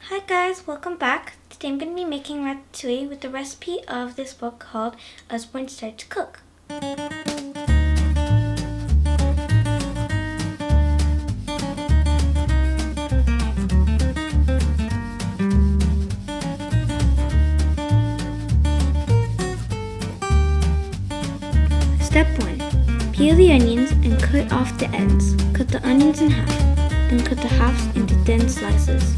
Hi guys, welcome back. Today I'm going to be making ratatouille with the recipe of this book called Usborne Started to Cook. Step 1. Peel the onions and cut off the ends. Cut the onions in half, then cut the halves into thin slices.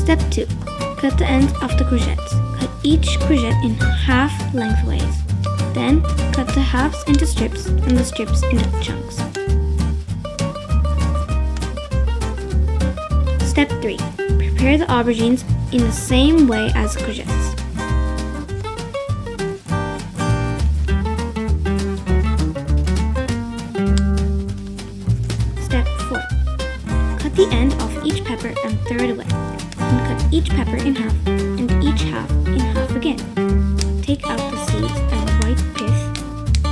Step 2. Cut the ends off the courgettes. Cut each courgette in half lengthways. Then, cut the halves into strips and the strips into chunks. Step 3. Prepare the aubergines in the same way as the courgettes. Step 4. Cut the end off each pepper and throw it away. And cut each pepper in half and each half in half again. Take out the seeds and white pith.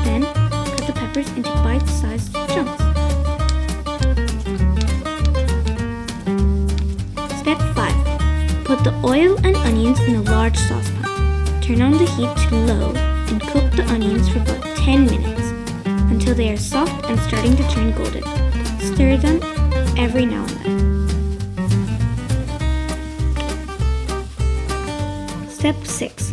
Then cut the peppers into bite-sized chunks. Step 5. Put the oil and onions in a large saucepan. Turn on the heat to low and cook the onions for about 10 minutes until they are soft and starting to turn golden. Stir them every now and then. Step 6.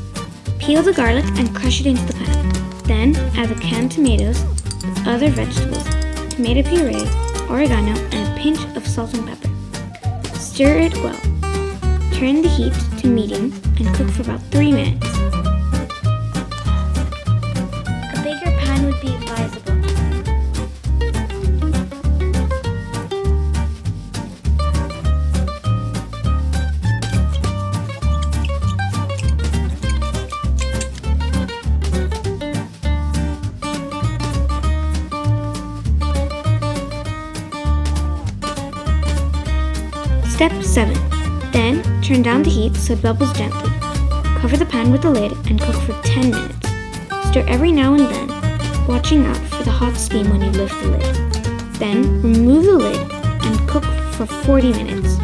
Peel the garlic and crush it into the pan. Then add the canned tomatoes, other vegetables, tomato puree, oregano, and a pinch of salt and pepper. Stir it well. Turn the heat to medium and cook for about 3 minutes. A bigger pan would be advisable. Step 7. Then, turn down the heat so it bubbles gently. Cover the pan with the lid and cook for 10 minutes. Stir every now and then, watching out for the hot steam when you lift the lid. Then, remove the lid and cook for 40 minutes.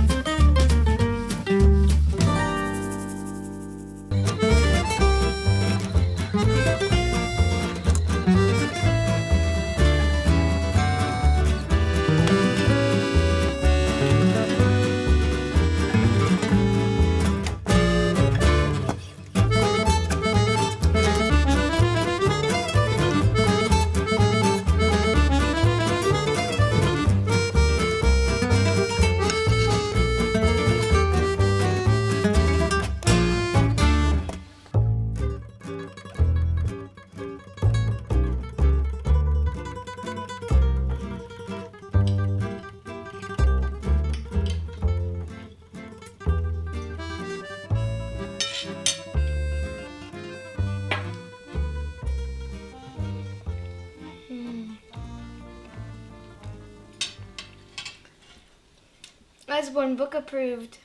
Usborne book approved.